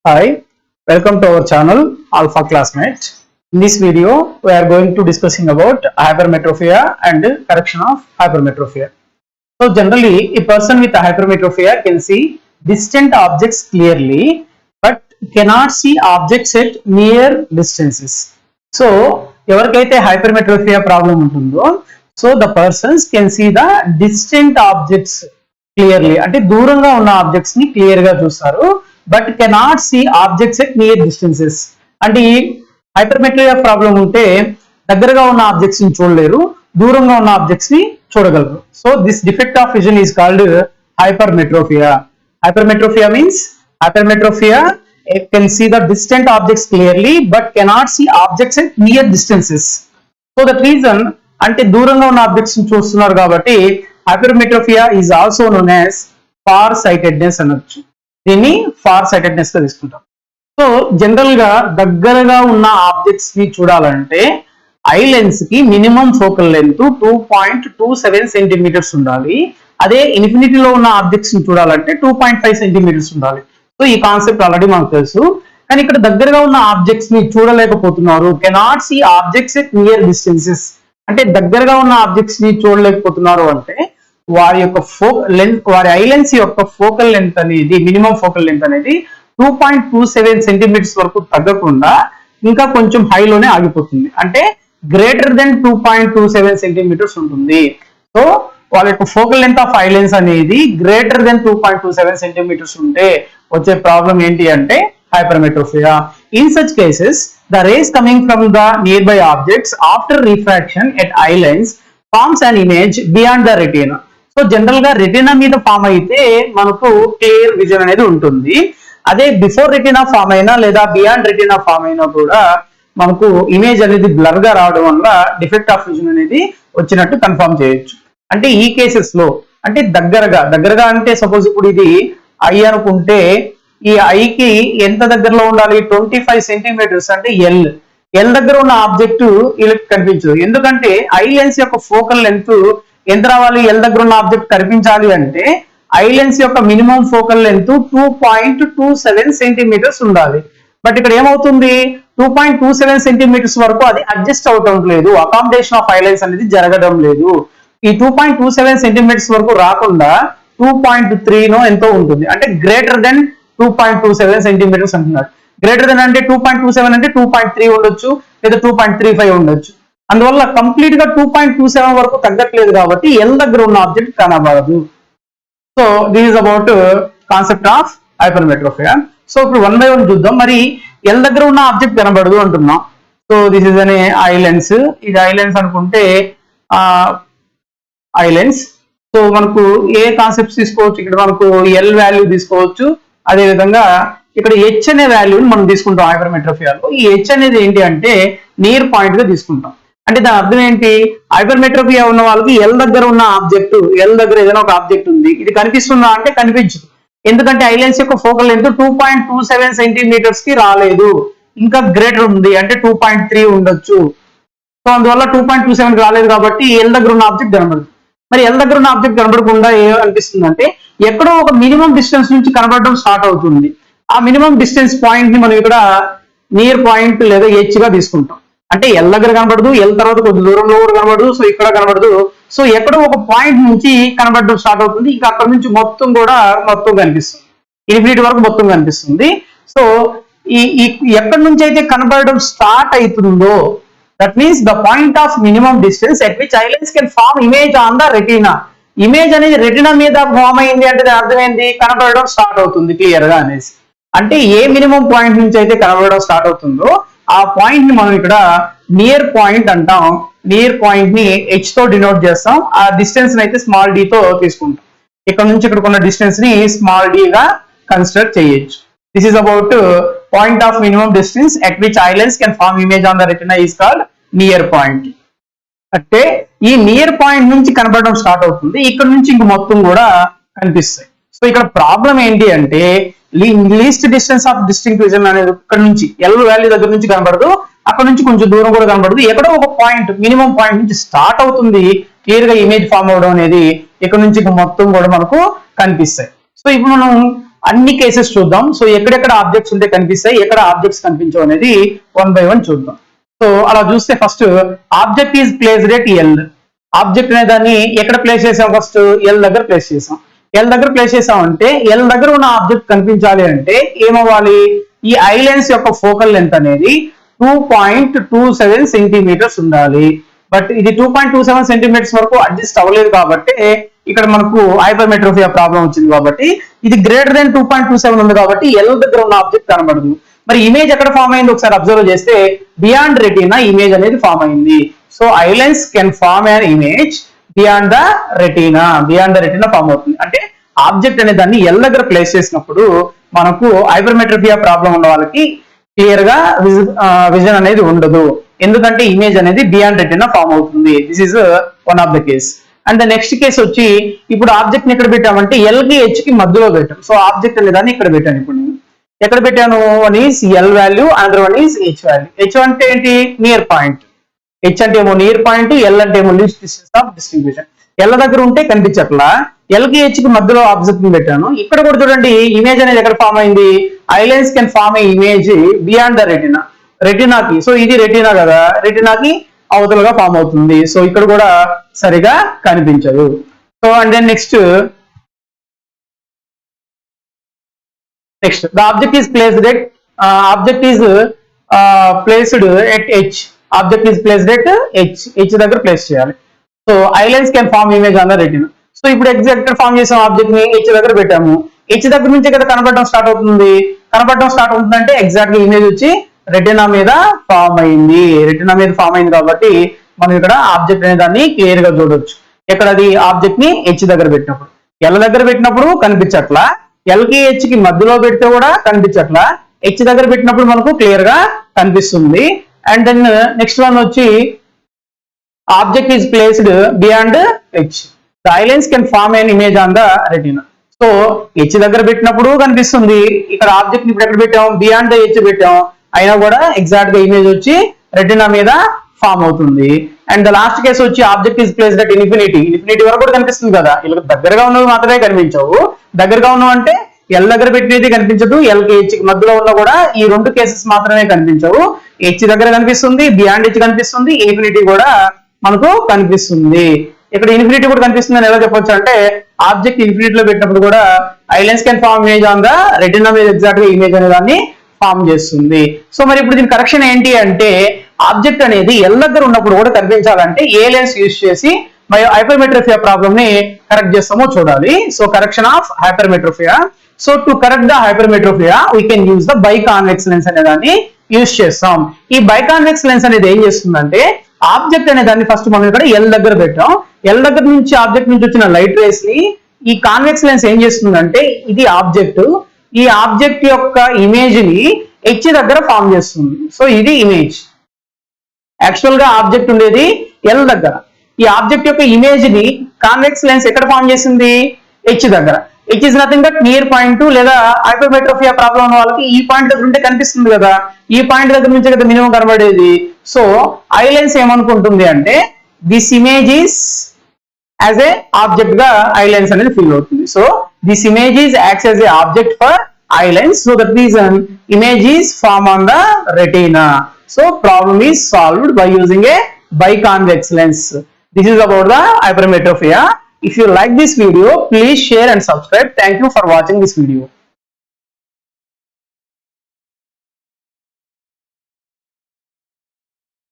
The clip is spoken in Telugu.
Hi, welcome to our channel Alpha Classmate. In this video, we are going to discussing about hypermetropia and correction of hypermetropia. So generally, a person with hypermetropia can see distant objects clearly, but cannot see objects at near distances. So ఎవరికైతే hypermetropia problem ఉంటుందో, so the persons can see the distant objects clearly. అంటే దూరంగా ఉన్న ఆబ్జెక్ట్స్ ని క్లియర్ గా చూస్తారు, but cannot see objects at near distances. అంటే ఈ హైపర్మెట్రియా ప్రాబ్లం ఉంటే దగ్గరగా ఉన్న ఆబ్జెక్ట్స్ ని చూడలేరు, దూరంగా ఉన్న ఆబ్జెక్ట్స్ ని చూడగలరు. So this defect of vision is called hypermetropia. Hypermetropia means hypermetropia can see the distant objects clearly but cannot see objects at near distances. So that reason, అంటే దూరంగా ఉన్న ఆబ్జెక్ట్స్ ని చూస్తున్నారు కాబట్టి hypermetropia is also known as far sightedness అనొచ్చు. దీన్ని ఫార్ సైటెడ్నెస్ గా తీసుకుంటాం. సో జనరల్ గా దగ్గరగా ఉన్న ఆబ్జెక్ట్స్ ని చూడాలంటే ఐ లెన్స్ కి మినిమం ఫోకల్ లెంత్ 2.27 సెంటీమీటర్స్ ఉండాలి. అదే ఇన్ఫినిటీలో ఉన్న ఆబ్జెక్ట్స్ ని చూడాలంటే 2.5 సెంటీమీటర్స్ ఉండాలి. సో ఈ కాన్సెప్ట్ ఆల్రెడీ మనకు తెలుసు. కానీ ఇక్కడ దగ్గరగా ఉన్న ఆబ్జెక్ట్స్ ని చూడలేకపోతున్నారు. Cannot see objects at near distances. అంటే దగ్గరగా ఉన్న ఆబ్జెక్ట్స్ ని చూడలేకపోతున్నారు అంటే వారి యొక్క వారి ఐ లెన్స్ యొక్క ఫోకల్ లెంత్ అనేది మినిమం ఫోకల్ లెంత్ అనేది 2.27 సెంటీమీటర్స్ వరకు తగ్గకుండా ఇంకా కొంచెం హైలోనే ఆగిపోతుంది. అంటే గ్రేటర్ దెన్ 2.27 సెంటీమీటర్స్ ఉంటుంది. సో వాళ్ళ యొక్క focal length of I lens అనేది గ్రేటర్ దెన్ 2.27 సెంటీమీటర్స్ ఉంటే వచ్చే ప్రాబ్లం ఏంటి అంటే hypermetropia. In such cases, the rays coming from the nearby objects after refraction at eye lens forms an image beyond the retina. So general గా రెటీనా మీద ఫామ్ అయితే మనకు క్లియర్ విజన్ అనేది ఉంటుంది. అదే బిఫోర్ రెటీనా ఫామ్ అయినా లేదా బియాండ్ రెటీనా ఫామ్ అయినా కూడా మనకు ఇమేజ్ అనేది బ్లర్ గా రావడం వల్ల డిఫెక్ట్ ఆఫ్ విజన్ అనేది వచ్చినట్టు కన్ఫర్మ్ చేయొచ్చు. అంటే ఈ కేసెస్ లో అంటే దగ్గరగా అంటే సపోజ్ ఇప్పుడు ఇది ఐ అనుకుంటే ఈ ఐకి ఎంత దగ్గరలో ఉండాలి, 25 సెంటీమీటర్స్ అంటే ఎల్ దగ్గర ఉన్న ఆబ్జెక్ట్ వీళ్ళకి కనిపించదు. ఎందుకంటే ఐ లెన్స్ యొక్క ఫోకల్ లెంత్ ఎంత రావాలి, ఎల్ దగ్గర ఉన్న ఆబ్జెక్ట్ కనిపించాలి అంటే ఐ లెన్స్ యొక్క మినిమం ఫోకల్ లెంత్ 2.27 సెంటీమీటర్స్ ఉండాలి. బట్ ఇక్కడ ఏమవుతుంది, 2.27 సెంటీమీటర్స్ వరకు అది అడ్జస్ట్ అవటం లేదు, అకామిడేషన్ ఆఫ్ ఐ లెన్స్ అనేది జరగడం లేదు. ఈ 2.27 సెంటీమీటర్స్ వరకు రాకుండా 2.3 ఎంతో ఉంటుంది. అంటే గ్రేటర్ దెన్ 2.27 సెంటీమీటర్స్ అంటున్నారు. గ్రేటర్ దెన్ అంటే 2.27 అంటే 2.3 ఉండొచ్చు లేదా 2.35 ఉండొచ్చు. అందువల్ల కంప్లీట్ గా 2.27 వరకు తగ్గట్లేదు కాబట్టి ఎల్ దగ్గర ఉన్న ఆబ్జెక్ట్ కనబడదు. So this is about concept of hypermetropia. So ఇప్పుడు 1 by 1 చూద్దాం. మరి ఎల్ దగ్గర ఉన్న ఆబ్జెక్ట్ కనబడదు అంటున్నాం. సో దిస్ ఇస్ అనే ఐ లెన్స్. ఇది ఐ లెన్స్ అనుకుంటే ఐ లెన్స్. సో మనకు ఏ కాన్సెప్ట్స్ తీసుకోవచ్చు, ఇక్కడ మనకు ఎల్ వాల్యూ తీసుకోవచ్చు. అదే విధంగా ఇక్కడ హెచ్ అనే వాల్యూని మనం తీసుకుంటాం హైపర్మెట్రోపియాలో. ఈ హెచ్ అనేది ఏంటి అంటే నియర్ పాయింట్ గా తీసుకుంటాం. అంటే దాని అర్థం ఏంటి, హైపర్మెట్రోపియా ఉన్న వాళ్ళకి ఎల్ దగ్గర ఉన్న ఆబ్జెక్ట్, ఎల్ దగ్గర ఏదైనా ఒక ఆబ్జెక్ట్ ఉంది, ఇది కనిపిస్తుందా అంటే కనిపించదు. ఎందుకంటే ఐ లెన్స్ యొక్క ఫోకల్ లెంత్ 2.27 సెంటీమీటర్స్ కి రాలేదు, ఇంకా గ్రేటర్ ఉంది అంటే 2.3 ఉండొచ్చు. సో అందువల్ల 2.27 రాలేదు కాబట్టి ఎల్ దగ్గర ఉన్న ఆబ్జెక్ట్ కనబడదు. మరి ఎల్ దగ్గర ఉన్న ఆబ్జెక్ట్ కనబడకుండా ఏం అనిపిస్తుంది అంటే ఎక్కడో ఒక మినిమం డిస్టెన్స్ నుంచి కనబడడం స్టార్ట్ అవుతుంది. ఆ మినిమం డిస్టెన్స్ పాయింట్ ని మనం ఇక్కడ నియర్ పాయింట్ లేదా హెచ్ గా తీసుకుంటాం. అంటే ఎల్ దగ్గర కనబడదు, ఎల్ తర్వాత కొద్ది దూరంలో కూడా కనబడదు, సో ఇక్కడ కనబడదు. సో ఎక్కడో ఒక పాయింట్ నుంచి కనబడడం స్టార్ట్ అవుతుంది, ఇంకా అక్కడ నుంచి మొత్తం కనిపిస్తుంది, ఇన్ఫినిటీ వరకు మొత్తం కనిపిస్తుంది. సో ఈ ఎక్కడి నుంచి అయితే కనబడడం స్టార్ట్ అవుతుందో that means the point of minimum distance at which eye lens can form image on the retina. Image అనేది రెటీనా మీద ఫామ్ అయింది అంటే అర్థం ఏంటి, కనబడడం స్టార్ట్ అవుతుంది క్లియర్ గా అనేసి. అంటే ఏ మినిమం పాయింట్ నుంచి అయితే కనబడడం స్టార్ట్ అవుతుందో ఆ పాయింట్ ని మనం ఇక్కడ నియర్ పాయింట్ అంటాం. నియర్ పాయింట్ ని హెచ్ తో డినోట్ చేస్తాం. ఆ డిస్టెన్స్ అయితే స్మాల్ డి తో తీసుకుంటాం. ఇక్కడ నుంచి ఇక్కడ ఉన్న డిస్టెన్స్ ని స్మాల్ డి గా కన్సిడర్ చేయొచ్చు. This is about point of minimum distance at which eye lens can form image on the retina is called near point. అంటే ఈ నియర్ పాయింట్ నుంచి కనబడడం స్టార్ట్ అవుతుంది, ఇక్కడ నుంచి ఇంక మొత్తం కూడా కనిపిస్తాయి. సో ఇక్కడ ప్రాబ్లం ఏంటి అంటే least distance of distinct vision అనేది ఇక్కడ నుంచి ఎల్ వాల్యూ దగ్గర నుంచి కనబడదు, అక్కడ నుంచి కొంచెం దూరం కూడా కనబడదు. ఎక్కడో ఒక పాయింట్ మినిమం పాయింట్ నుంచి స్టార్ట్ అవుతుంది క్లియర్ గా ఇమేజ్ ఫామ్ అవడం అనేది. ఇక్కడ నుంచి మొత్తం కూడా మనకు కనిపిస్తాయి. సో ఇప్పుడు మనం అన్ని కేసెస్ చూద్దాం. సో ఎక్కడెక్కడ ఆబ్జెక్ట్స్ ఉంటే కనిపిస్తాయి, ఎక్కడ ఆబ్జెక్ట్స్ కనిపించవు అనేది 1 by 1 చూద్దాం. సో అలా చూస్తే first object is placed at L. Object అనే దాన్ని ఎక్కడ ప్లేస్ చేసాం, ఫస్ట్ ఎల్ దగ్గర ప్లేస్ చేసాం. ఎల్ దగ్గర ప్లేస్ చేసాం అంటే ఎల్ దగ్గర ఉన్న ఆబ్జెక్ట్ కనిపించాలి అంటే ఏమవ్వాలి, ఈ ఐ లెన్స్ యొక్క ఫోకల్ లెంత్ అనేది 2.27 సెంటీమీటర్స్ ఉండాలి. బట్ ఇది 2.27 సెంటీమీటర్స్ వరకు అడ్జస్ట్ అవ్వలేదు కాబట్టి ఇక్కడ మనకు హైపర్మెట్రోపియా ప్రాబ్లం వచ్చింది. కాబట్టి ఇది గ్రేటర్ దెన్ 2.27 ఉంది కాబట్టి ఎల్ దగ్గర ఉన్న ఆబ్జెక్ట్ కనబడదు. మరి ఇమేజ్ ఎక్కడ ఫామ్ అయింది ఒకసారి అబ్జర్వ్ చేస్తే బియాండ్ రెటీనా ఇమేజ్ అనేది ఫామ్ అయింది. So eye lens can form an image beyond the retina form అవుతుంది. అంటే ఆబ్జెక్ట్ అనే దాన్ని ఎల్ దగ్గర ప్లేస్ చేసినప్పుడు మనకు హైపర్మెట్రోపియా ప్రాబ్లం ఉన్న వాళ్ళకి క్లియర్ గా విజన్ అనేది ఉండదు, ఎందుకంటే ఇమేజ్ అనేది బియాండ్ రెటీనా ఫామ్ అవుతుంది. This is one of the case. And the next case వచ్చి ఇప్పుడు ఆబ్జెక్ట్ ని ఎక్కడ పెట్టామంటే ఎల్ కి హెచ్ కి మధ్యలో పెట్టాం. సో ఆబ్జెక్ట్ అనే దాన్ని ఇక్కడ పెట్టాను. ఇప్పుడు నేను ఎక్కడ పెట్టాను, one is L value, another one is H value. H అంటే ఏంటి, నియర్ పాయింట్. హెచ్ అంటే ఏమో నియర్ పాయింట్, ఎల్ అంటే ఏమో least distance of distribution. L దగ్గర ఉంటే కనిపించట్లా, ఎల్ కి హెచ్ కి మధ్యలో ఆబ్జెక్ట్ ని పెట్టాను. ఇక్కడ కూడా చూడండి ఇమేజ్ అనేది ఎక్కడ ఫామ్ అయింది, eye lens can form a image beyond the retina, రెటీనాకి. సో ఇది రెటీనా కదా, రెటీనాకి అవతలుగా ఫామ్ అవుతుంది. సో ఇక్కడ కూడా సరిగా కనిపించదు. So and then next the object is placed at H. Object is placed at H దగ్గర ప్లేస్ చేయాలి. So eye lens can form image on the retina. So ఇప్పుడు ఎగ్జాక్ట్ ఫామ్ చేసాం, ఆబ్జెక్ట్ ని హెచ్ దగ్గర పెట్టాము. హెచ్ దగ్గర నుంచే కదా కనబడడం స్టార్ట్ అవుతుంది. అంటే ఎగ్జాక్ట్ ఇమేజ్ వచ్చి రెటీనా మీద ఫామ్ అయింది. కాబట్టి మనం ఇక్కడ ఆబ్జెక్ట్ అనే దాన్ని క్లియర్ గా చూడొచ్చు. ఎక్కడ అది ఆబ్జెక్ట్ ని హెచ్ దగ్గర పెట్టినప్పుడు, ఎల్ దగ్గర పెట్టినప్పుడు కనిపించట్లా, ఎల్ కి హెచ్ కి మధ్యలో పెడితే కూడా కనిపించట్లా, హెచ్ దగ్గర పెట్టినప్పుడు మనకు క్లియర్ గా కనిపిస్తుంది. అండ్ దెన్ నెక్స్ట్ వన్ వచ్చి object is placed beyond H. The eye lens can form an image on the retina. So H దగ్గర పెట్టినప్పుడు కనిపిస్తుంది, ఇక్కడ ఆబ్జెక్ట్ ఇప్పుడు ఎక్కడ పెట్టాం, బియాండ్ ద హెచ్ పెట్టాం, అయినా కూడా ఎగ్జాక్ట్ గా ఇమేజ్ వచ్చి రెటీనా మీద ఫామ్ అవుతుంది. అండ్ ద లాస్ట్ కేసు వచ్చి object is placed at infinity వరకు కూడా కనిపిస్తుంది కదా. ఇలా దగ్గరగా ఉన్నవి మాత్రమే కనిపించవు. దగ్గరగా ఉన్నవి అంటే ఎల్ దగ్గర పెట్టినది కనిపించదు, ఎల్ కి హెచ్ మధ్యలో ఉన్న కూడా ఈ 2 కేసెస్ మాత్రమే కనిపించవు. హెచ్ దగ్గర కనిపిస్తుంది, బియాండ్ హెచ్ కనిపిస్తుంది, ఇన్ఫినిటీ కూడా మనకు కనిపిస్తుంది. ఇక్కడ ఇన్ఫినిటీ కూడా కనిపిస్తుంది అని ఎలా చెప్పొచ్చు అంటే ఆబ్జెక్ట్ ఇన్ఫినిటీ లో పెట్టినప్పుడు కూడా eye lens can form image on the retina మీద ఎగ్జాక్ట్ గా ఇమేజ్ అనే దాన్ని ఫామ్ చేస్తుంది. సో మరి ఇప్పుడు దీని కరెక్షన్ ఏంటి అంటే ఆబ్జెక్ట్ అనేది ఎల్ దగ్గర ఉన్నప్పుడు కూడా కనిపించాలంటే ఏ లెన్స్ యూజ్ చేసి హైపర్మెట్రోపియా ప్రాబ్లమ్ ని కరెక్ట్ చేస్తామో చూడాలి. So correction of hypermetropia. So to correct the hypermetropia we can use the biconvex lens అనే దాన్ని యూజ్ చేస్తాం. ఈ బైకాన్వెక్స్ లెన్స్ అనేది ఏం చేస్తుందంటే ఆబ్జెక్ట్ అనే దాన్ని ఫస్ట్ మనం ఇక్కడ ఎల్ దగ్గర పెట్టాం. ఎల్ దగ్గర నుంచి ఆబ్జెక్ట్ నుంచి వచ్చిన లైట్ రేస్ ని ఈ కాన్వెక్స్ లెన్స్ ఏం చేస్తుందంటే ఇది ఆబ్జెక్ట్, ఈ ఆబ్జెక్ట్ యొక్క ఇమేజ్ ని హెచ్ దగ్గర ఫామ్ చేస్తుంది. సో ఇది ఇమేజ్. యాక్చువల్ గా ఆబ్జెక్ట్ ఉండేది ఎల్ దగ్గర, ఈ ఆబ్జెక్ట్ యొక్క ఇమేజ్ ని కాన్వెక్స్ లెన్స్ ఎక్కడ ఫామ్ చేసింది, హెచ్ దగ్గర. H is nothing but near point. లేదా హైపర్మెట్రోపియా ప్రాబ్లం ఉన్న వాళ్ళకి ఈ పాయింట్ దగ్గర ఉంటే కనిపిస్తుంది కదా, ఈ పాయింట్ దగ్గర నుంచే కదా మినిమం కనబడేది. సో ఐ లెన్స్ ఏమనుకుంటుంది అంటే this image is as a object గా ఐ లెన్స్ అనేది ఫీల్ అవుతుంది. So this image is acts as a object for eye lens. So that reason image is form on the retina. So problem is solved by using a biconvex lens. This is about the hypermetropia. If you like this video, please share and subscribe. Thank you for watching this video.